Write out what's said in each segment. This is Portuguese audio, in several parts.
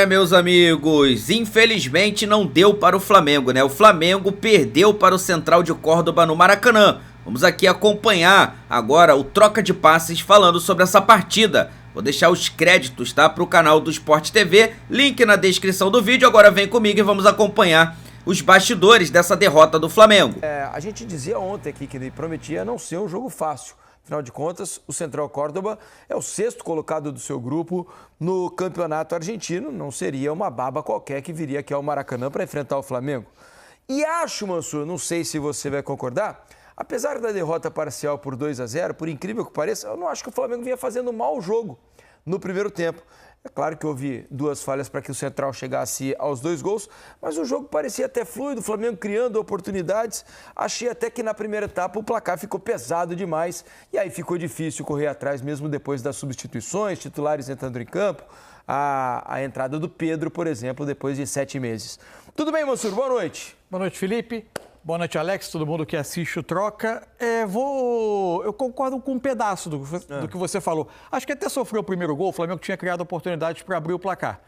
Meus amigos, infelizmente não deu para o Flamengo, né? O Flamengo perdeu para o Central de Córdoba no Maracanã. Vamos aqui acompanhar agora o troca de passes falando sobre essa partida. Vou deixar os créditos, tá, para o canal do Sport TV, link na descrição do vídeo. Agora vem comigo e vamos acompanhar os bastidores dessa derrota do Flamengo. A gente dizia ontem aqui que ele prometia não ser um jogo fácil. Afinal de contas, o Central Córdoba é o sexto colocado do seu grupo no campeonato argentino. Não seria uma baba qualquer que viria aqui ao Maracanã para enfrentar o Flamengo. E acho, Mansur, não sei se você vai concordar, apesar da derrota parcial por 2-0, por incrível que pareça, eu não acho que o Flamengo vinha fazendo um mau jogo no primeiro tempo. É claro que houve duas falhas para que o Central chegasse aos 2 gols, mas o jogo parecia até fluido, o Flamengo criando oportunidades. Achei até que na primeira etapa o placar ficou pesado demais e aí ficou difícil correr atrás mesmo depois das substituições, titulares entrando em campo, a entrada do Pedro, por exemplo, depois de 7 meses. Tudo bem, Mansur? Boa noite. Boa noite, Felipe. Boa noite, Alex, todo mundo que assiste o Troca. Eu concordo com um pedaço do que você falou. Acho que até sofreu o primeiro gol, o Flamengo tinha criado oportunidades para abrir o placar.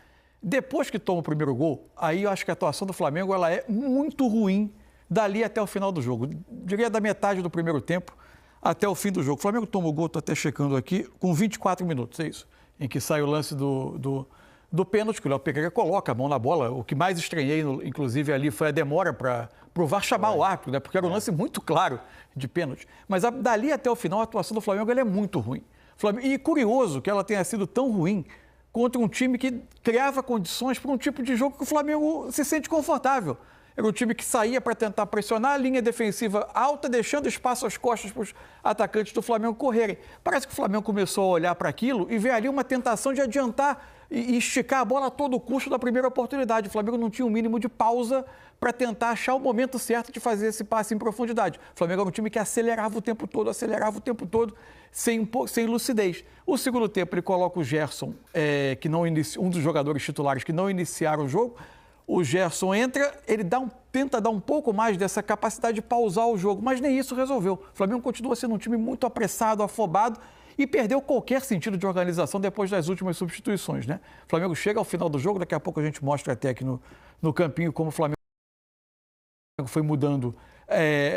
Depois que toma o primeiro gol, aí eu acho que a atuação do Flamengo ela é muito ruim dali até o final do jogo. Diria da metade do primeiro tempo até o fim do jogo. O Flamengo toma o gol, estou até checando aqui, com 24 minutos, é isso, em que sai o lance do pênalti, que o Léo Pereira coloca a mão na bola. O que mais estranhei, inclusive, ali foi a demora para o VAR chamar o árbitro, né? Porque era um lance muito claro de pênalti. Mas dali até o final, a atuação do Flamengo ela é muito ruim. E curioso que ela tenha sido tão ruim contra um time que criava condições para um tipo de jogo que o Flamengo se sente confortável. Era um time que saía para tentar pressionar a linha defensiva alta, deixando espaço às costas para os atacantes do Flamengo correrem. Parece que o Flamengo começou a olhar para aquilo e ver ali uma tentação de adiantar e esticar a bola a todo custo da primeira oportunidade. O Flamengo não tinha um mínimo de pausa para tentar achar o momento certo de fazer esse passe em profundidade. O Flamengo era um time que acelerava o tempo todo, sem lucidez. O segundo tempo ele coloca o Gerson, um dos jogadores titulares que não iniciaram o jogo. O Gerson entra, ele tenta dar um pouco mais dessa capacidade de pausar o jogo, mas nem isso resolveu. O Flamengo continua sendo um time muito apressado, afobado e perdeu qualquer sentido de organização depois das últimas substituições, né? O Flamengo chega ao final do jogo, daqui a pouco a gente mostra até aqui no campinho como o Flamengo foi mudando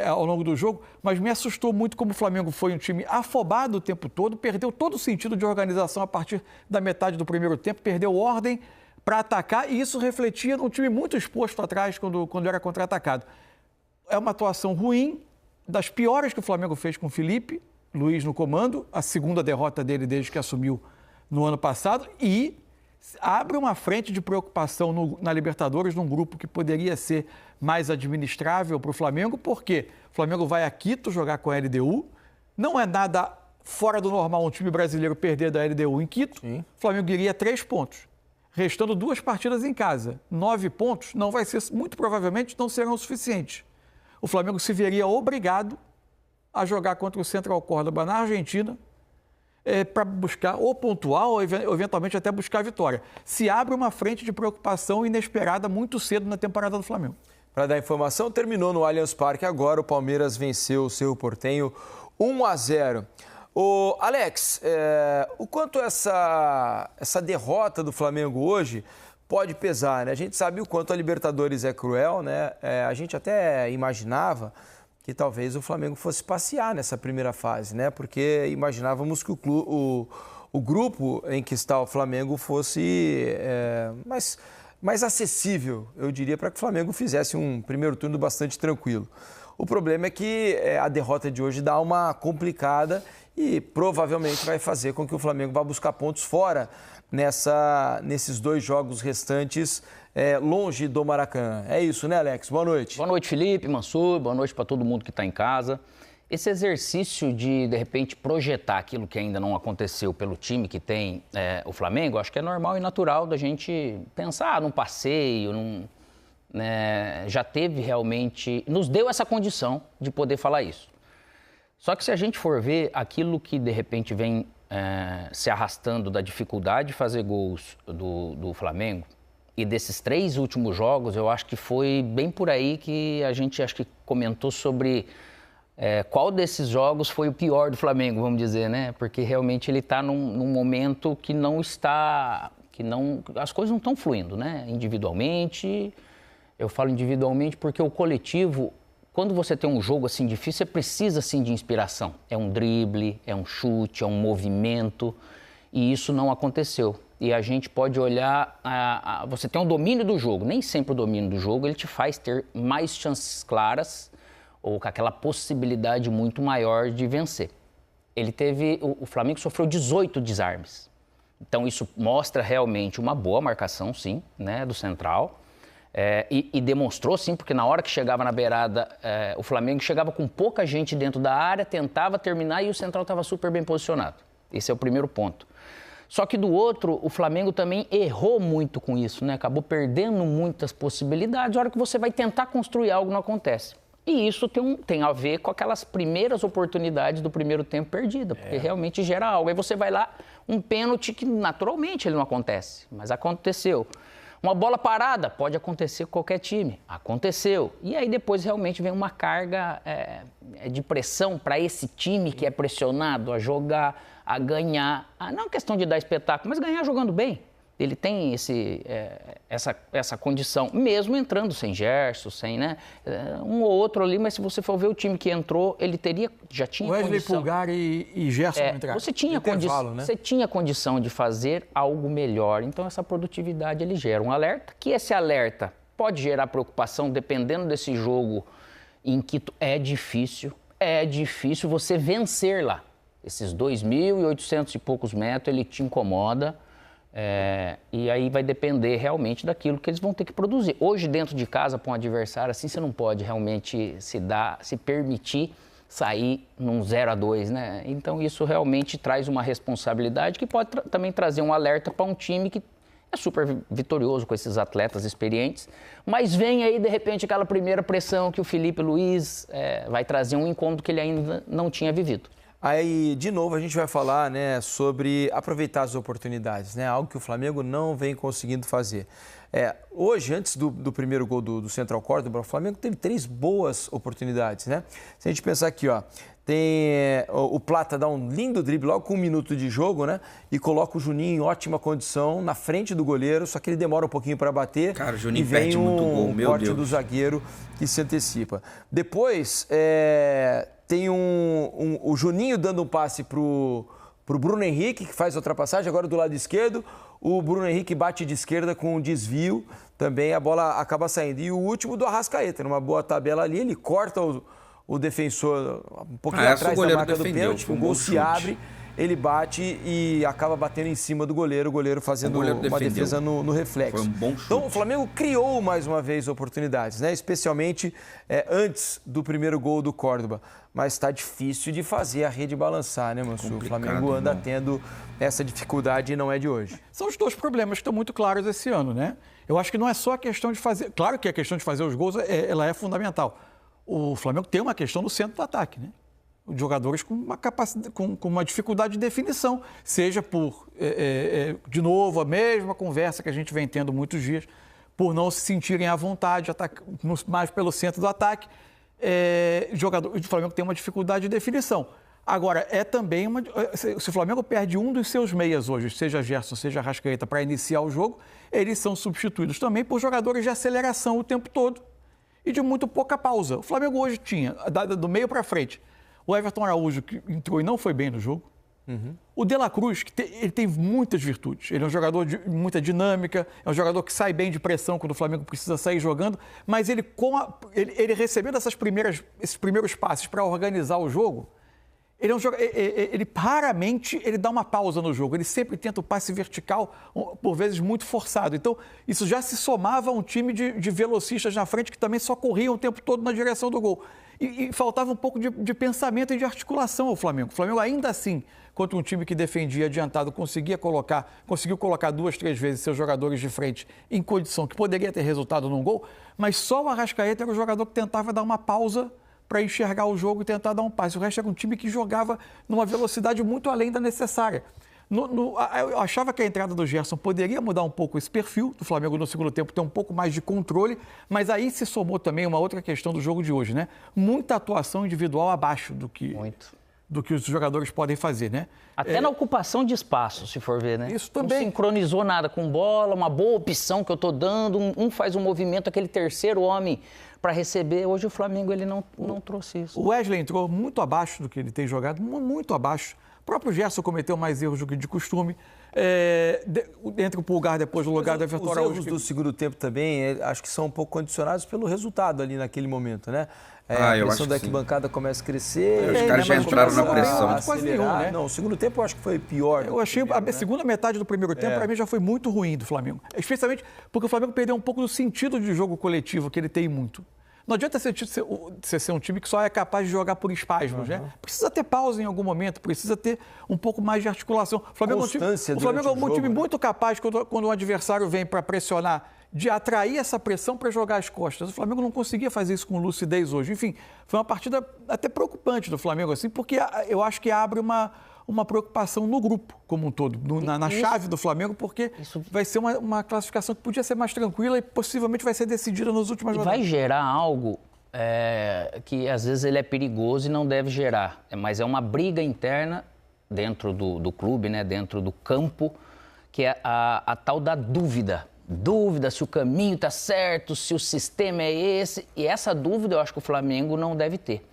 ao longo do jogo, mas me assustou muito como o Flamengo foi um time afobado o tempo todo, perdeu todo o sentido de organização a partir da metade do primeiro tempo, perdeu ordem para atacar, e isso refletia num time muito exposto atrás quando era contra-atacado. É uma atuação ruim, das piores que o Flamengo fez com o Felipe Luiz no comando, a segunda derrota dele desde que assumiu no ano passado, e abre uma frente de preocupação na Libertadores, num grupo que poderia ser mais administrável para o Flamengo, porque o Flamengo vai a Quito jogar com a LDU, não é nada fora do normal um time brasileiro perder da LDU em Quito. Sim. O Flamengo iria 3 pontos. Restando 2 partidas em casa, 9 pontos, não vai ser, muito provavelmente não serão suficientes. O Flamengo se veria obrigado a jogar contra o Central Córdoba na Argentina para buscar ou pontuar ou eventualmente até buscar a vitória. Se abre uma frente de preocupação inesperada muito cedo na temporada do Flamengo. Para dar informação, terminou no Allianz Parque agora, o Palmeiras venceu o Cerro Porteño 1-0. Ô, Alex, o quanto essa derrota do Flamengo hoje pode pesar, né? A gente sabe o quanto a Libertadores é cruel, né? A gente até imaginava que talvez o Flamengo fosse passear nessa primeira fase, né? Porque imaginávamos que o grupo em que está o Flamengo fosse mais acessível, eu diria, para que o Flamengo fizesse um primeiro turno bastante tranquilo. O problema é que a derrota de hoje dá uma complicada e provavelmente vai fazer com que o Flamengo vá buscar pontos fora nesses 2 jogos restantes longe do Maracanã. É isso, né, Alex? Boa noite. Boa noite, Felipe, Mansur, boa noite para todo mundo que está em casa. Esse exercício de repente, projetar aquilo que ainda não aconteceu pelo time que tem o Flamengo, acho que é normal e natural da gente pensar num passeio, já teve realmente, nos deu essa condição de poder falar isso. Só que se a gente for ver aquilo que de repente vem se arrastando da dificuldade de fazer gols do Flamengo e desses 3 últimos jogos, eu acho que foi bem por aí que a gente acho que comentou sobre qual desses jogos foi o pior do Flamengo, vamos dizer, né? Porque realmente ele está num momento que não está as coisas não estão fluindo, né? Individualmente, eu falo individualmente porque o coletivo, quando você tem um jogo assim difícil, você precisa assim de inspiração. É um drible, é um chute, é um movimento, e isso não aconteceu. E a gente pode olhar, você tem um domínio do jogo, nem sempre o domínio do jogo ele te faz ter mais chances claras ou com aquela possibilidade muito maior de vencer. O Flamengo sofreu 18 desarmes. Então isso mostra realmente uma boa marcação, sim, né, do central. E demonstrou, sim, porque na hora que chegava na beirada, o Flamengo chegava com pouca gente dentro da área, tentava terminar e o central estava super bem posicionado. Esse é o primeiro ponto. Só que do outro, o Flamengo também errou muito com isso, né? Acabou perdendo muitas possibilidades. A hora que você vai tentar construir algo, não acontece. E isso tem a ver com aquelas primeiras oportunidades do primeiro tempo perdida, porque realmente gera algo. Aí você vai lá, um pênalti que naturalmente ele não acontece, mas aconteceu. Uma bola parada, pode acontecer com qualquer time, aconteceu. E aí depois realmente vem uma carga de pressão para esse time que é pressionado a jogar, a ganhar. Não questão de dar espetáculo, mas ganhar jogando bem. Ele tem essa condição, mesmo entrando sem Gerson, sem, né, um ou outro ali, mas se você for ver o time que entrou, ele já tinha Wesley, condição. Pulgar e Gerson entraram. Você tinha condição de fazer algo melhor, então essa produtividade ele gera um alerta, que esse alerta pode gerar preocupação dependendo desse jogo em que é difícil você vencer lá. Esses 2.800 e poucos metros, ele te incomoda. E aí vai depender realmente daquilo que eles vão ter que produzir. Hoje, dentro de casa, para um adversário, assim, você não pode realmente se permitir sair num 0-2, né? Então, isso realmente traz uma responsabilidade que pode também trazer um alerta para um time que é super vitorioso com esses atletas experientes, mas vem aí, de repente, aquela primeira pressão que o Felipe Luiz vai trazer um incômodo que ele ainda não tinha vivido. Aí, de novo, a gente vai falar, né, sobre aproveitar as oportunidades, né? Algo que o Flamengo não vem conseguindo fazer. Hoje, antes do primeiro gol do Central Córdoba, o Flamengo teve 3 boas oportunidades, né? Se a gente pensar aqui, ó, tem o Plata dá um lindo drible logo com 1 minuto de jogo, né? E coloca o Juninho em ótima condição na frente do goleiro, só que ele demora um pouquinho para bater. Cara, o Juninho perde muito gol, meu corte Deus. do zagueiro que se antecipa. Depois, tem o Juninho dando um passe pro Bruno Henrique, que faz a ultrapassagem, agora do lado esquerdo. O Bruno Henrique bate de esquerda com um desvio, também a bola acaba saindo. E o último do Arrascaeta, numa boa tabela ali, ele corta o defensor um pouquinho atrás da marca do pênalti, o gol se abre, ele bate e acaba batendo em cima do goleiro, o goleiro fazendo uma defesa no reflexo. Foi um bom chute. Então o Flamengo criou mais uma vez oportunidades, né? Especialmente antes do primeiro gol do Córdoba. Mas está difícil de fazer a rede balançar, né, Mansur? O Flamengo anda tendo essa dificuldade e não é de hoje. São os 2 problemas que estão muito claros esse ano, né? Eu acho que não é só a questão de fazer... Claro que a questão de fazer os gols ela é fundamental. O Flamengo tem uma questão no centro do ataque, né? Os jogadores com uma capacidade, com uma dificuldade de definição, seja por, de novo, a mesma conversa que a gente vem tendo muitos dias, por não se sentirem à vontade, mais pelo centro do ataque. O Flamengo tem uma dificuldade de definição. Agora, também se o Flamengo perde um dos seus meias hoje, seja Gerson, seja Arrascaeta, para iniciar o jogo, eles são substituídos também por jogadores de aceleração o tempo todo e de muito pouca pausa. O Flamengo hoje tinha, do meio para frente, o Everton Araújo, que entrou e não foi bem no jogo. Uhum. O De La Cruz, ele tem muitas virtudes. Ele é um jogador de muita dinâmica, é um jogador que sai bem de pressão quando o Flamengo precisa sair jogando, mas ele recebendo esses primeiros passes para organizar o jogo, ele raramente ele dá uma pausa no jogo. Ele sempre tenta o passe vertical, por vezes muito forçado. Então, isso já se somava a um time de velocistas na frente que também só corriam o tempo todo na direção do gol. E faltava um pouco de pensamento e de articulação ao Flamengo. O Flamengo, ainda assim, contra um time que defendia adiantado, conseguiu colocar 2, 3 vezes seus jogadores de frente em condição que poderia ter resultado num gol, mas só o Arrascaeta era o jogador que tentava dar uma pausa para enxergar o jogo e tentar dar um passe. O resto era um time que jogava numa velocidade muito além da necessária. Eu achava que a entrada do Gerson poderia mudar um pouco esse perfil do Flamengo no segundo tempo, ter um pouco mais de controle, mas aí se somou também uma outra questão do jogo de hoje, né? Muita atuação individual abaixo do do que os jogadores podem fazer, né? Até na ocupação de espaço, se for ver, né? Isso também. Não sincronizou nada com bola, uma boa opção que eu estou dando, um faz um movimento, aquele terceiro homem para receber. Hoje o Flamengo ele não trouxe isso. O Wesley entrou muito abaixo do que ele tem jogado, muito abaixo. O próprio Gerson cometeu mais erros do que de costume. Entre o Pulgar, depois o lugar do Everton Araújo. Os erros do segundo tempo também, acho que são um pouco condicionados pelo resultado ali naquele momento, né? A pressão da arquibancada começa a crescer. Os caras já entraram na pressão. Quase nenhum, né? Não, o segundo tempo eu acho que foi pior. Eu achei a segunda metade do primeiro tempo, para mim, já foi muito ruim do Flamengo. Especialmente porque o Flamengo perdeu um pouco do sentido de jogo coletivo, que ele tem muito. Não adianta você ser um time que só é capaz de jogar por espasmos, né? Precisa ter pausa em algum momento, precisa ter um pouco mais de articulação. O Flamengo é um time muito capaz, quando o adversário vem para pressionar, de atrair essa pressão para jogar as costas. O Flamengo não conseguia fazer isso com lucidez hoje. Enfim, foi uma partida até preocupante do Flamengo, assim, porque eu acho que abre uma preocupação no grupo como um todo, na chave do Flamengo, porque vai ser uma classificação que podia ser mais tranquila e possivelmente vai ser decidida nas últimas rodadas. Vai gerar algo que às vezes ele é perigoso e não deve gerar, mas é uma briga interna dentro do clube, né, dentro do campo, que é a tal da dúvida se o caminho está certo, se o sistema é esse, e essa dúvida eu acho que o Flamengo não deve ter.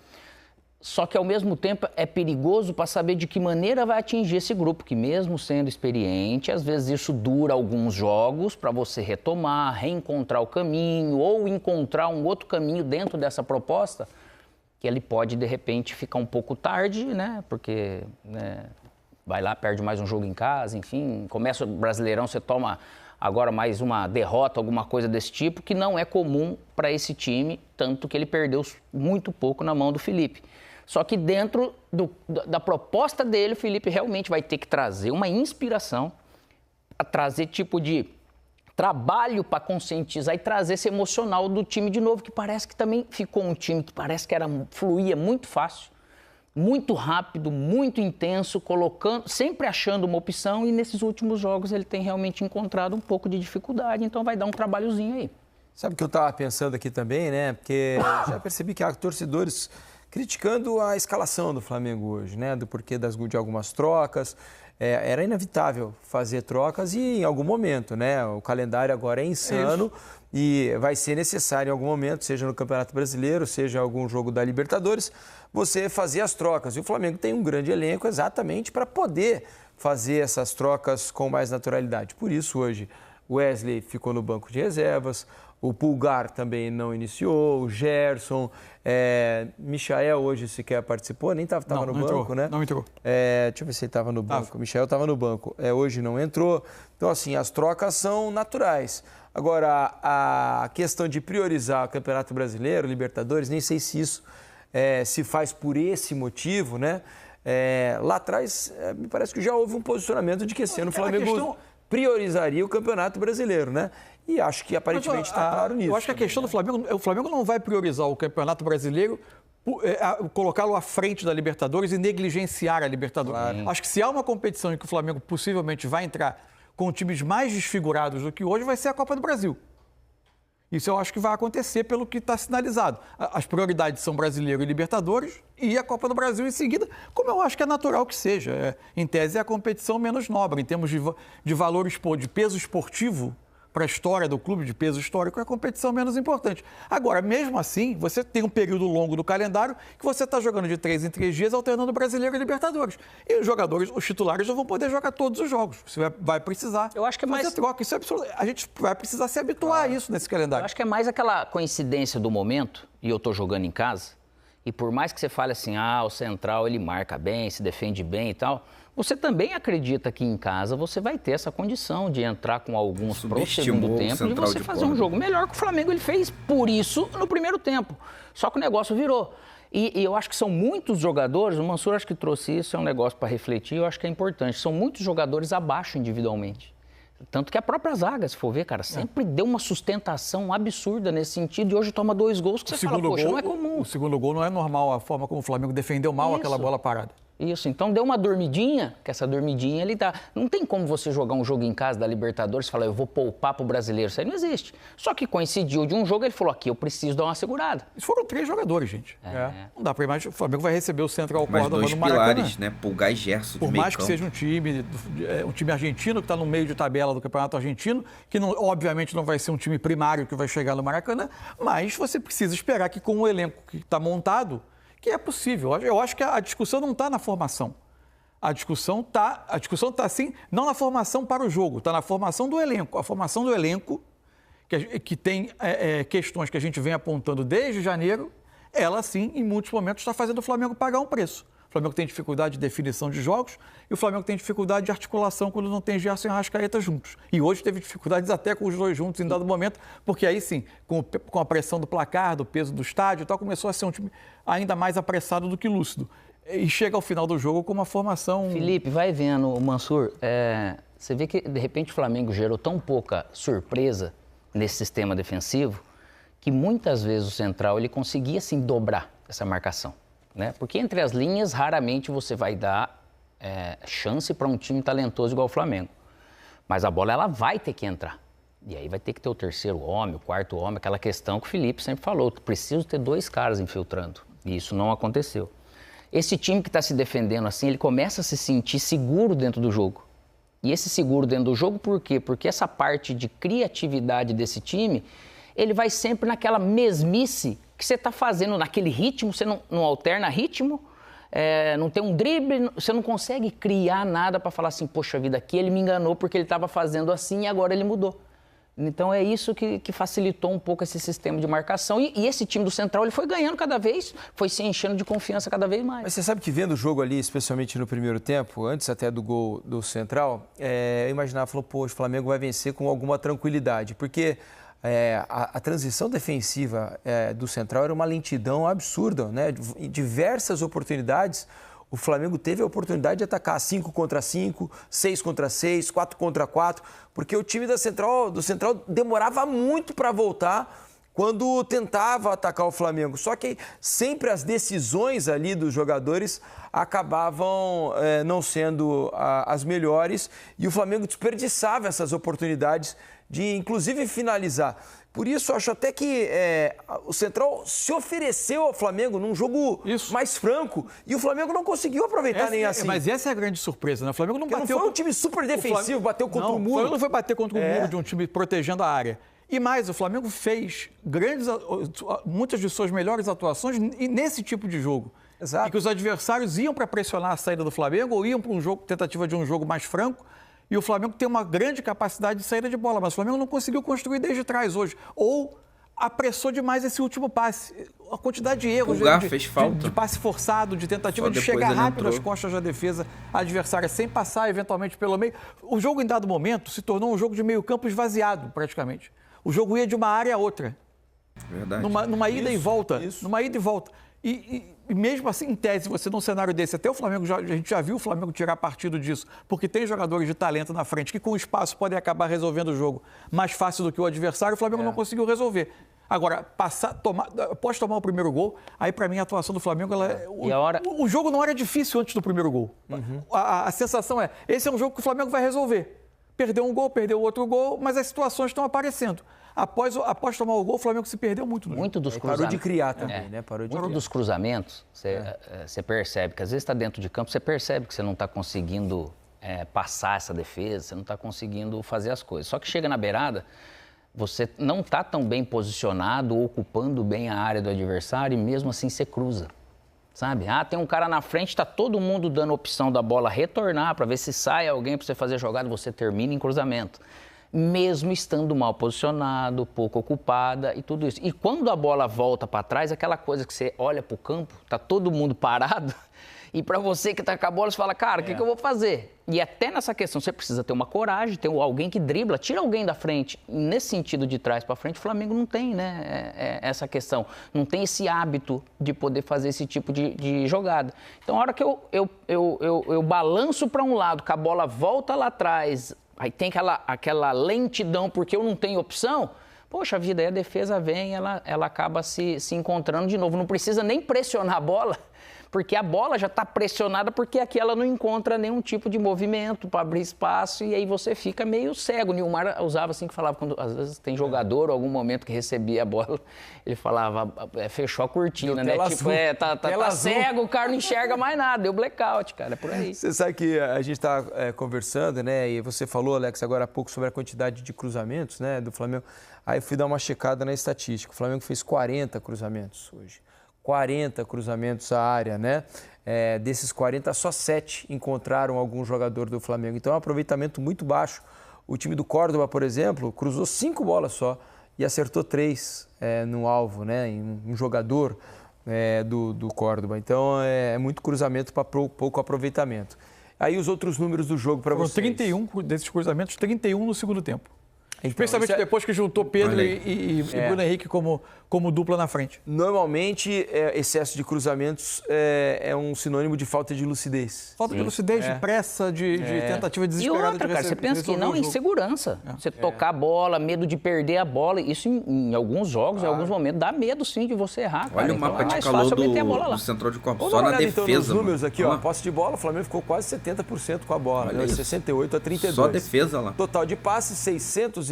Só que, ao mesmo tempo, é perigoso para saber de que maneira vai atingir esse grupo, que mesmo sendo experiente, às vezes isso dura alguns jogos para você retomar, reencontrar o caminho ou encontrar um outro caminho dentro dessa proposta, que ele pode, de repente, ficar um pouco tarde, né? Porque vai lá, perde mais um jogo em casa, enfim, começa o Brasileirão, você toma agora mais uma derrota, alguma coisa desse tipo, que não é comum para esse time, tanto que ele perdeu muito pouco na mão do Felipe. Só que dentro da proposta dele, o Felipe realmente vai ter que trazer uma inspiração, trazer tipo de trabalho para conscientizar e trazer esse emocional do time de novo, que parece que também ficou um time que parece que fluía muito fácil, muito rápido, muito intenso, sempre achando uma opção, e nesses últimos jogos ele tem realmente encontrado um pouco de dificuldade, então vai dar um trabalhozinho aí. Sabe o que eu estava pensando aqui também, né? Porque já percebi que há torcedores criticando a escalação do Flamengo hoje, né? Do porquê de algumas trocas. Era inevitável fazer trocas e em algum momento, né? O calendário agora é insano e vai ser necessário em algum momento, seja no Campeonato Brasileiro, seja algum jogo da Libertadores, você fazer as trocas. E o Flamengo tem um grande elenco exatamente para poder fazer essas trocas com mais naturalidade. Por isso, hoje, o Wesley ficou no banco de reservas, o Pulgar também não iniciou, o Gerson, Michael hoje sequer participou, nem estava no banco, entrou, né? Não entrou. Deixa eu ver se ele estava no banco. Michael estava no banco, hoje não entrou. Então, assim, as trocas são naturais. Agora, a questão de priorizar o Campeonato Brasileiro, Libertadores, nem sei se isso se faz por esse motivo, né? Lá atrás, me parece que já houve um posicionamento de que esse ano o Flamengo priorizaria o Campeonato Brasileiro, né? E acho que aparentemente está claro nisso. Eu acho que a questão do Flamengo, o Flamengo não vai priorizar o Campeonato Brasileiro, colocá-lo à frente da Libertadores e negligenciar a Libertadores. Claro. Acho que se há uma competição em que o Flamengo possivelmente vai entrar com times mais desfigurados do que hoje, vai ser a Copa do Brasil. Isso eu acho que vai acontecer pelo que está sinalizado. As prioridades são Brasileiro e Libertadores e a Copa do Brasil em seguida, como eu acho que é natural que seja. Em tese, é a competição menos nobre. Em termos de valor, de peso esportivo para a história do clube, de peso histórico, é a competição menos importante. Agora, mesmo assim, você tem um período longo do calendário que você está jogando de 3 em 3 dias, alternando Brasileiro e Libertadores. E os jogadores, os titulares, não vão poder jogar todos os jogos. Você vai precisar. Eu acho que é mais troca. Isso é absurdo. A gente vai precisar se habituar a isso nesse calendário. Eu acho que é mais aquela coincidência do momento, e eu estou jogando em casa, e por mais que você fale assim, o central ele marca bem, se defende bem e tal, você também acredita que em casa você vai ter essa condição de entrar com alguns pro segundo tempo e você fazer um jogo melhor que o Flamengo ele fez por isso no primeiro tempo. Só que o negócio virou. E eu acho que são muitos jogadores, o Mansur acho que trouxe isso, é um negócio para refletir, eu acho que é importante. São muitos jogadores abaixo individualmente. Tanto que a própria zaga, se for ver, cara, sempre deu uma sustentação absurda nesse sentido e hoje toma 2 gols que você fala, poxa, não é comum. O segundo gol não é normal, a forma como o Flamengo defendeu mal aquela bola parada. Isso, então deu uma dormidinha, que essa dormidinha ele dá. Não tem como você jogar um jogo em casa da Libertadores e falar, eu vou poupar pro brasileiro, isso aí não existe. Só que coincidiu de um jogo, ele falou, aqui eu preciso dar uma segurada. Isso foram 3 jogadores, gente. Não dá pra imaginar, o Flamengo vai receber o Central Córdoba no Maracanã. Mais 2 pilares, né? Pulgar e Gerson. Por mais que seja um time argentino, que está no meio de tabela do Campeonato Argentino, que não, obviamente não vai ser um time primário que vai chegar no Maracanã, mas você precisa esperar que com o elenco que está montado, que é possível. Eu acho que a discussão não está na formação. A discussão está, sim, não na formação para o jogo, está na formação do elenco. A formação do elenco, que tem questões que a gente vem apontando desde janeiro, ela, sim, em muitos momentos, está fazendo o Flamengo pagar um preço. O Flamengo tem dificuldade de definição de jogos e o Flamengo tem dificuldade de articulação quando não tem Gerson e Arrascaeta juntos. E hoje teve dificuldades até com os dois juntos em dado momento, porque aí sim, com a pressão do placar, do peso do estádio e tal, começou a ser um time ainda mais apressado do que lúcido. E chega ao final do jogo com uma formação... Felipe, vai vendo, Mansur, você vê que de repente o Flamengo gerou tão pouca surpresa nesse sistema defensivo que muitas vezes o Central ele conseguia assim dobrar essa marcação. Né? Porque entre as linhas, raramente você vai dar chance para um time talentoso igual o Flamengo. Mas a bola ela vai ter que entrar. E aí vai ter que ter o terceiro homem, o quarto homem, aquela questão que o Felipe sempre falou, preciso ter 2 caras infiltrando. E isso não aconteceu. Esse time que está se defendendo assim, ele começa a se sentir seguro dentro do jogo. E esse seguro dentro do jogo por quê? Porque essa parte de criatividade desse time, ele vai sempre naquela mesmice que você está fazendo naquele ritmo, você não alterna ritmo, não tem um drible, você não consegue criar nada para falar assim, poxa vida, aqui ele me enganou porque ele estava fazendo assim e agora ele mudou. Então é isso que facilitou um pouco esse sistema de marcação e esse time do Central ele foi ganhando cada vez, foi se enchendo de confiança cada vez mais. Mas você sabe que vendo o jogo ali, especialmente no primeiro tempo, antes até do gol do Central, eu imaginava, poxa, o Flamengo vai vencer com alguma tranquilidade, porque... A transição defensiva do Central era uma lentidão absurda, né? Em diversas oportunidades, o Flamengo teve a oportunidade de atacar 5 contra 5, 6 contra 6, 4 contra 4, porque o time do Central demorava muito para voltar quando tentava atacar o Flamengo. Só que sempre as decisões ali dos jogadores acabavam não sendo as melhores e o Flamengo desperdiçava essas oportunidades de, inclusive, finalizar. Por isso, acho até que o Central se ofereceu ao Flamengo num jogo mais franco e o Flamengo não conseguiu aproveitar nem assim. Mas essa é a grande surpresa, né? O Flamengo não bateu... Não foi um time super defensivo, bateu contra o muro. O Flamengo não foi bater contra o muro de um time protegendo a área. E mais, o Flamengo fez muitas de suas melhores atuações nesse tipo de jogo. Exato. E que os adversários iam para pressionar a saída do Flamengo ou iam para tentativa de um jogo mais franco. E o Flamengo tem uma grande capacidade de saída de bola, mas o Flamengo não conseguiu construir desde trás hoje. Ou apressou demais esse último passe. A quantidade de erros, de passe forçado, de tentativa de chegar rápido às costas da defesa adversária, sem passar eventualmente pelo meio. O jogo, em dado momento, se tornou um jogo de meio campo esvaziado, praticamente. O jogo ia de uma área a outra. Verdade. Numa ida e volta. Numa ida e volta. E mesmo assim, em tese, você num cenário desse, até o Flamengo, a gente já viu o Flamengo tirar partido disso, porque tem jogadores de talento na frente que com espaço podem acabar resolvendo o jogo mais fácil do que o adversário, o Flamengo não conseguiu resolver. Agora, após tomar o primeiro gol, aí para mim a atuação do Flamengo, o jogo não era difícil antes do primeiro gol. A sensação esse é um jogo que o Flamengo vai resolver. Perdeu um gol, perdeu outro gol, mas as situações estão aparecendo. Após tomar o gol, o Flamengo se perdeu muito no jogo. Dos cruzamentos. Parou de criar também, né? Dos cruzamentos, você percebe que às vezes está dentro de campo, você percebe que você não está conseguindo passar essa defesa, você não está conseguindo fazer as coisas. Só que chega na beirada, você não está tão bem posicionado, ocupando bem a área do adversário e mesmo assim você cruza. Sabe? Tem um cara na frente, está todo mundo dando opção da bola retornar para ver se sai alguém para você fazer jogada, você termina em cruzamento. Mesmo estando mal posicionado, pouco ocupada e tudo isso. E quando a bola volta para trás, aquela coisa que você olha para o campo, está todo mundo parado, e para você que está com a bola, você fala, cara, o que eu vou fazer? E até nessa questão, você precisa ter uma coragem, ter alguém que dribla, tira alguém da frente. Nesse sentido de trás para frente, o Flamengo não tem, né, essa questão. Não tem esse hábito de poder fazer esse tipo de jogada. Então, a hora que eu balanço para um lado, que a bola volta lá atrás, aí tem aquela lentidão porque eu não tenho opção, poxa vida, aí a defesa vem, ela acaba se encontrando de novo. Não precisa nem pressionar a bola, porque a bola já está pressionada, porque aqui ela não encontra nenhum tipo de movimento para abrir espaço e aí você fica meio cego. O Nilmar usava assim, que falava, quando às vezes tem jogador ou algum momento que recebia a bola, ele falava, fechou a cortina, né? Tipo, tá cego, o cara não enxerga mais nada, deu blackout, cara, é por aí. Você sabe que a gente está conversando, né? E você falou, Alex, agora há pouco sobre a quantidade de cruzamentos, né, do Flamengo. Aí fui dar uma checada na estatística. O Flamengo fez 40 cruzamentos hoje. 40 cruzamentos à área, né? Desses 40, só 7 encontraram algum jogador do Flamengo. Então é um aproveitamento muito baixo. O time do Córdoba, por exemplo, cruzou 5 bolas só e acertou 3 no alvo, né? Em um jogador do Córdoba. Então é muito cruzamento para pouco aproveitamento. Aí os outros números do jogo para vocês. 31 desses cruzamentos, 31 no segundo tempo. Então, especialmente depois que juntou Pedro e Bruno Henrique como dupla na frente. Normalmente, excesso de cruzamentos é um sinônimo de falta de lucidez. Falta de lucidez, de pressa, de tentativa desesperada. E outra, cara, você pensa que não, insegurança. Você tocar a bola, medo de perder a bola. Isso em alguns jogos, em alguns momentos, dá medo sim de você errar. Cara. Olha o mapa de calor do central de campo, só na defesa. Então, nos números aqui, ó, posse de bola, o Flamengo ficou quase 70% com a bola, né? 68 a 32. Só defesa lá. Total de passes, 617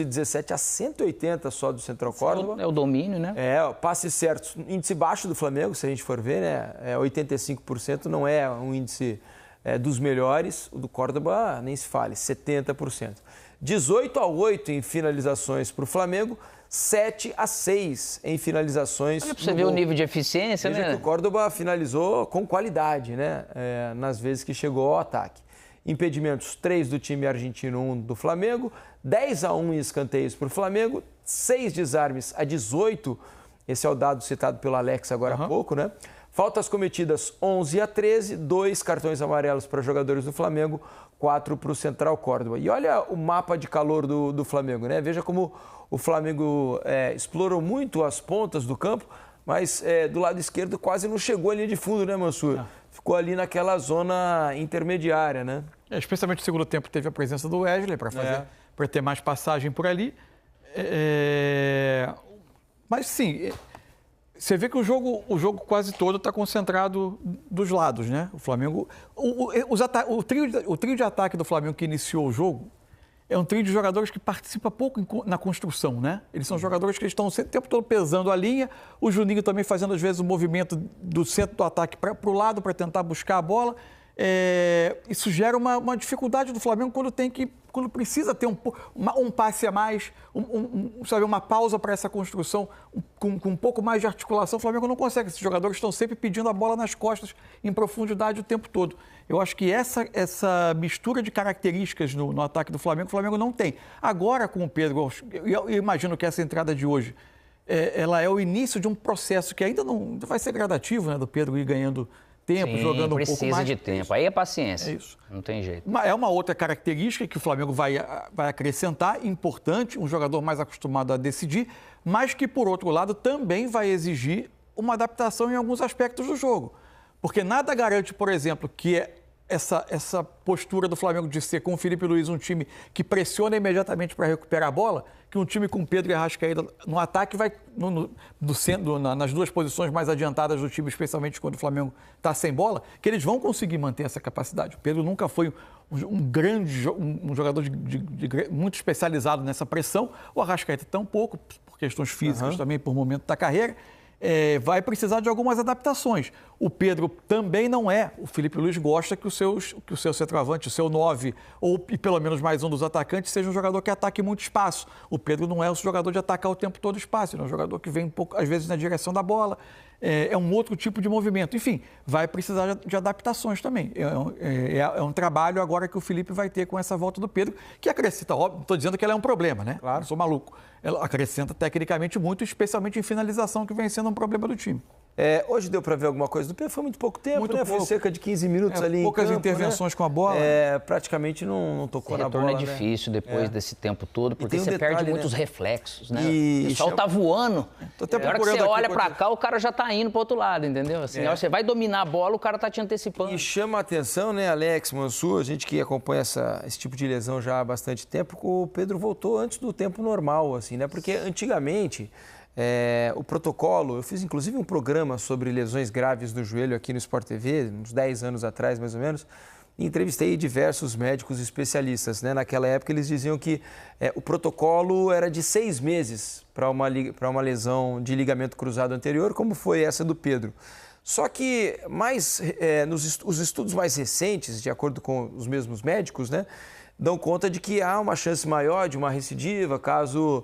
a 180 só do Central Córdoba. É o domínio, né? Passes certos, índice baixo do Flamengo, se a gente for ver, né? 85% não é um índice dos melhores. O do Córdoba, nem se fale, 70%. 18 a 8 em finalizações para o Flamengo, 7 a 6 em finalizações. Olha para você ver o nível de eficiência, Veja né? que o Córdoba finalizou com qualidade, né? Nas vezes que chegou ao ataque. Impedimentos, 3 do time argentino, 1 do Flamengo, 10 a 1 em escanteios para o Flamengo, 6 desarmes a 18, esse é o dado citado pelo Alex agora há pouco, né? Faltas cometidas, 11 a 13, 2 cartões amarelos para jogadores do Flamengo, 4 para o Central Córdoba. E olha o mapa de calor do Flamengo, né? Veja como o Flamengo explorou muito as pontas do campo, mas do lado esquerdo quase não chegou à linha de fundo, né, Mansur? Ficou ali naquela zona intermediária, né? Especialmente no segundo tempo teve a presença do Wesley para ter mais passagem por ali. Mas sim, você vê que o jogo quase todo está concentrado dos lados, né? O Flamengo, o trio de ataque do Flamengo que iniciou o jogo é um trio de jogadores que participa pouco na construção, né? Eles são jogadores que estão o tempo todo pesando a linha, o Juninho também fazendo às vezes o movimento do centro do ataque para o lado para tentar buscar a bola. Isso gera uma dificuldade do Flamengo quando precisa ter um passe a mais, sabe, uma pausa para essa construção, com um pouco mais de articulação. O Flamengo não consegue. Esses jogadores estão sempre pedindo a bola nas costas, em profundidade o tempo todo. Eu acho que essa mistura de características no ataque do Flamengo, o Flamengo não tem. Agora, com o Pedro, eu imagino que essa entrada de hoje, ela é o início de um processo que ainda não vai ser gradativo, né, do Pedro ir ganhando tempo, jogando um pouco mais. Precisa de tempo. Aí é paciência. É isso. Não tem jeito. É uma outra característica que o Flamengo vai acrescentar, importante, um jogador mais acostumado a decidir, mas que, por outro lado, também vai exigir uma adaptação em alguns aspectos do jogo. Porque nada garante, por exemplo, que essa postura do Flamengo de ser, com o Felipe Luiz, um time que pressiona imediatamente para recuperar a bola, que um time com Pedro e Arrascaeta no ataque vai nas duas posições mais adiantadas do time, especialmente quando o Flamengo está sem bola, que eles vão conseguir manter essa capacidade. O Pedro nunca foi um jogador muito especializado nessa pressão, o Arrascaeta tão pouco, por questões físicas também, por momento da carreira. Vai precisar de algumas adaptações. O Pedro também não é. O Felipe Luiz gosta que o seu centroavante, o seu 9, e pelo menos mais um dos atacantes, seja um jogador que ataque muito espaço. O Pedro não é um jogador de atacar o tempo todo o espaço. Ele é um jogador que vem um pouco, às vezes, na direção da bola. É um outro tipo de movimento. Enfim, vai precisar de adaptações também. É um trabalho agora que o Felipe vai ter com essa volta do Pedro, que acrescenta, óbvio, não estou dizendo que ela é um problema, né? Claro. Eu sou maluco. Ela acrescenta tecnicamente muito, especialmente em finalização, que vem sendo um problema do time. Hoje deu para ver alguma coisa do Pedro, foi muito pouco tempo, muito né? pouco. Foi cerca de 15 minutos ali poucas em campo, intervenções, né? Com a bola. Praticamente não tocou na bola. O retorno é difícil depois desse tempo todo, porque você perde muitos reflexos, né? O pessoal tá voando. Na hora que você olha para cá, o cara já tá indo pro outro lado, entendeu? Assim, na hora que você vai dominar a bola, o cara tá te antecipando. E chama a atenção, né, Alex, Mansur, a gente que acompanha esse tipo de lesão já há bastante tempo, que o Pedro voltou antes do tempo normal, assim, né? Porque antigamente O protocolo, eu fiz inclusive um programa sobre lesões graves do joelho aqui no Sport TV, uns 10 anos atrás mais ou menos, e entrevistei diversos médicos especialistas, né? Naquela época eles diziam que o protocolo era de 6 meses para uma lesão de ligamento cruzado anterior, como foi essa do Pedro. Só que os estudos mais recentes, de acordo com os mesmos médicos, né, dão conta de que há uma chance maior de uma recidiva caso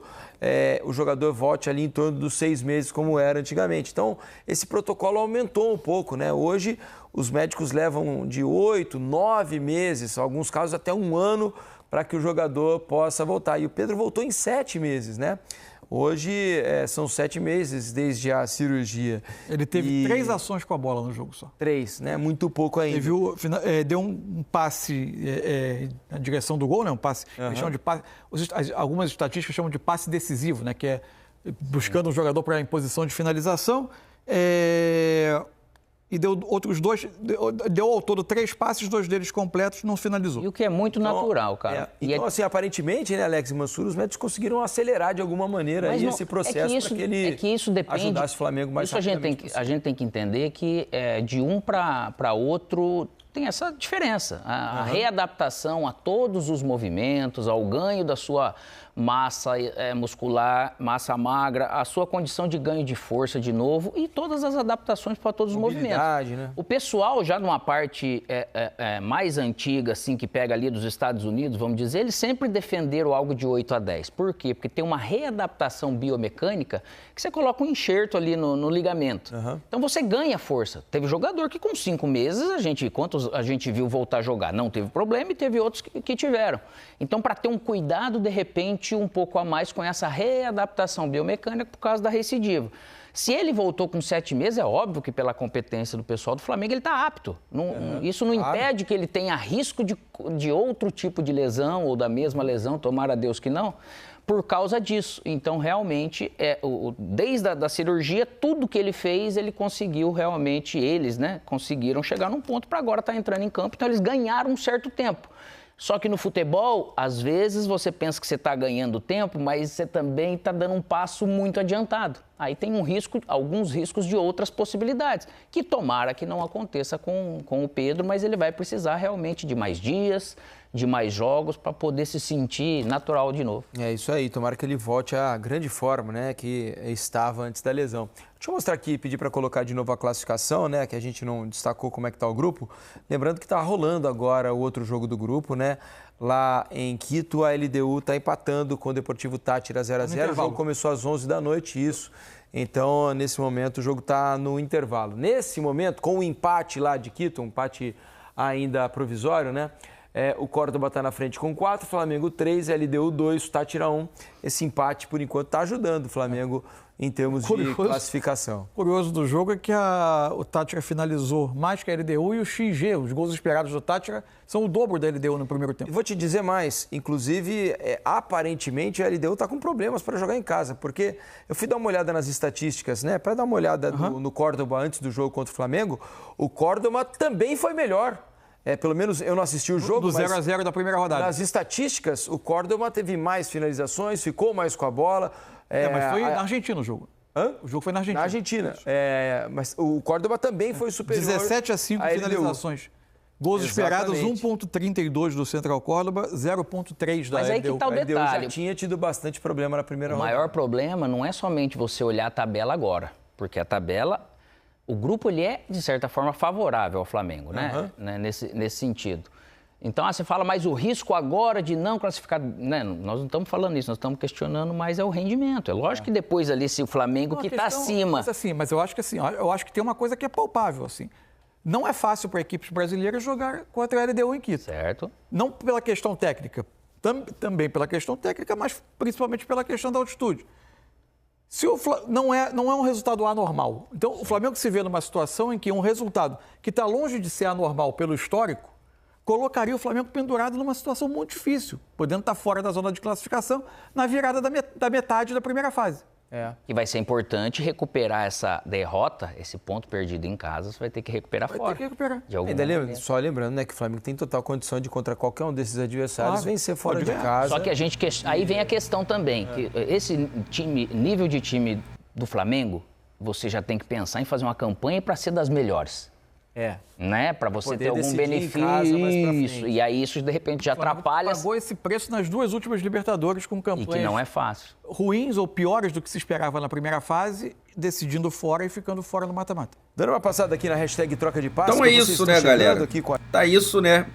o jogador volte ali em torno dos 6 meses, como era antigamente. Então, esse protocolo aumentou um pouco, né? Hoje, os médicos levam de 8, 9 meses, em alguns casos até 1 ano, para que o jogador possa voltar. E o Pedro voltou em 7 meses, né? Hoje são 7 meses desde a cirurgia. Ele teve 3 ações com a bola no jogo só. 3, né? Muito pouco ainda. Deu um passe na direção do gol, né? Um passe, eles chamam de passe. Algumas estatísticas chamam de passe decisivo, né? Que é buscando um jogador para em posição de finalização. E deu outros 2, deu ao todo 3 passes, 2 deles completos, não finalizou. E o que é muito natural, cara. Assim, aparentemente, né, Alex e Mansur, os médicos conseguiram acelerar de alguma maneira aí esse processo para que ele ajudasse o Flamengo mais rapidamente. A gente tem que entender que de um para outro tem essa diferença. A readaptação a todos os movimentos, ao ganho da sua massa muscular, massa magra, a sua condição de ganho de força de novo e todas as adaptações para todos os movimentos. Né? O pessoal, já numa parte mais antiga, assim, que pega ali dos Estados Unidos, vamos dizer, eles sempre defenderam algo de 8 a 10. Por quê? Porque tem uma readaptação biomecânica que você coloca um enxerto ali no ligamento. Então você ganha força. Teve jogador que com 5 meses, quantos a gente viu voltar a jogar? Não teve problema e teve outros que tiveram. Então, para ter um cuidado, de repente, um pouco a mais com essa readaptação biomecânica por causa da recidiva. Se ele voltou com 7 meses, é óbvio que pela competência do pessoal do Flamengo ele está apto. Isso não impede que ele tenha risco de outro tipo de lesão ou da mesma lesão, tomara a Deus que não, por causa disso. Então, realmente, desde a cirurgia, tudo que ele fez, ele conseguiu realmente, eles, né, conseguiram chegar num ponto para agora estar entrando em campo. Então, eles ganharam um certo tempo. Só que no futebol, às vezes você pensa que você está ganhando tempo, mas você também está dando um passo muito adiantado. Aí tem alguns riscos de outras possibilidades, que tomara que não aconteça com o Pedro, mas ele vai precisar realmente de mais dias, de mais jogos, para poder se sentir natural de novo. É isso aí, tomara que ele volte à grande forma, né, que estava antes da lesão. Deixa eu mostrar aqui, pedir para colocar de novo a classificação, né, que a gente não destacou como é que está o grupo. Lembrando que está rolando agora o outro jogo do grupo, né, lá em Quito, a LDU está empatando com o Deportivo Táchira 0-0. O jogo começou às 11 da noite, isso. Então, nesse momento, o jogo está no intervalo. Nesse momento, com o empate lá de Quito, um empate ainda provisório, né? O Córdoba está na frente com 4, Flamengo 3, LDU 2, Táchira 1. Esse empate, por enquanto, está ajudando o Flamengo em termos de classificação. Curioso do jogo é que o Táchira finalizou mais que a LDU e o XG, os gols esperados do Táchira, são o dobro da LDU no primeiro tempo. E vou te dizer mais, inclusive, aparentemente a LDU está com problemas para jogar em casa, porque eu fui dar uma olhada nas estatísticas, né, para dar uma olhada no Córdoba antes do jogo contra o Flamengo, o Córdoba também foi melhor. Pelo menos eu não assisti o jogo, do 0-0 da primeira rodada. Nas estatísticas, o Córdoba teve mais finalizações, ficou mais com a bola. Mas foi na Argentina o jogo. O jogo foi na Argentina. Na Argentina. Mas o Córdoba também foi superior. 17-5 finalizações. Gols esperados, 1,32 do Central Córdoba, 0,3 da LDU. Mas aí que tá o detalhe. A LDU já tinha tido bastante problema na primeira rodada. O maior problema não é somente você olhar a tabela agora, porque a tabela... O grupo, ele é, de certa forma, favorável ao Flamengo, né? Nesse sentido. Então, você fala, mas o risco agora de não classificar... Né? Nós não estamos falando isso, nós estamos questionando mais o rendimento. É lógico que depois ali, se o Flamengo que está acima... Mas eu acho que assim, eu acho que tem uma coisa que é palpável, assim. Não é fácil para equipes brasileiras jogar contra a LDU em Quito. Certo. Não pela questão técnica, também pela questão técnica, mas principalmente pela questão da altitude. Não é um resultado anormal. Então, o Flamengo se vê numa situação em que um resultado que está longe de ser anormal pelo histórico, colocaria o Flamengo pendurado numa situação muito difícil, podendo estar fora da zona de classificação na virada da metade da primeira fase. E vai ser importante recuperar essa derrota, esse ponto perdido em casa, você vai ter que recuperar fora. Vai ter que recuperar. Só lembrando, né, que o Flamengo tem total condição de, contra qualquer um desses adversários, vencer fora de casa. Só que aí vem a questão também, que esse nível de time do Flamengo, você já tem que pensar em fazer uma campanha para ser das melhores. Né? Para você ter algum benefício. E aí isso de repente já atrapalha. Pagou esse preço nas 2 últimas Libertadores com campanhas. E que não é fácil. Ruins ou piores do que se esperava na primeira fase, decidindo fora e ficando fora no mata-mata. Dando uma passada aqui na hashtag troca de passe. Então é isso, né, galera? Tá isso, né?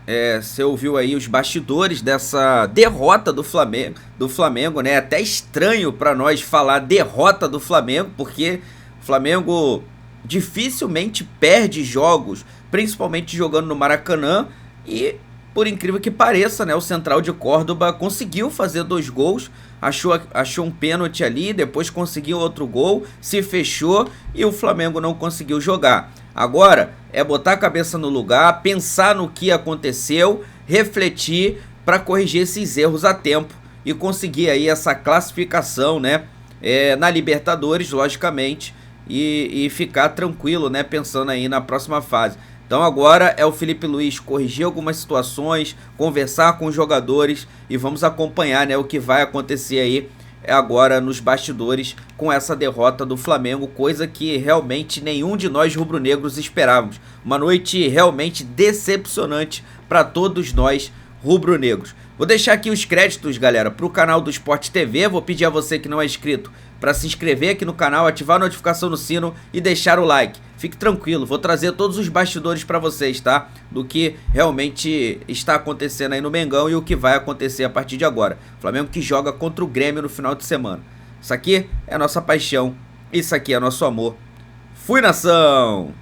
Você ouviu aí os bastidores dessa derrota do Flamengo, né? Até estranho para nós falar derrota do Flamengo, porque o Flamengo dificilmente perde jogos, principalmente jogando no Maracanã, e por incrível que pareça, né, o Central de Córdoba conseguiu fazer 2 gols, achou um pênalti ali, depois conseguiu outro gol, se fechou e o Flamengo não conseguiu jogar. Agora é botar a cabeça no lugar, pensar no que aconteceu, refletir para corrigir esses erros a tempo e conseguir aí essa classificação, né, na Libertadores, logicamente, e ficar tranquilo, né, pensando aí na próxima fase. Então agora é o Felipe Luiz corrigir algumas situações, conversar com os jogadores e vamos acompanhar, né, o que vai acontecer aí agora nos bastidores com essa derrota do Flamengo, coisa que realmente nenhum de nós rubro-negros esperávamos. Uma noite realmente decepcionante para todos nós rubro-negros. Vou deixar aqui os créditos, galera, para o canal do Sport TV. Vou pedir a você que não é inscrito para se inscrever aqui no canal, ativar a notificação no sino e deixar o like. Fique tranquilo, vou trazer todos os bastidores para vocês, tá? Do que realmente está acontecendo aí no Mengão e o que vai acontecer a partir de agora. Flamengo que joga contra o Grêmio no final de semana. Isso aqui é a nossa paixão, isso aqui é nosso amor. Fui, nação!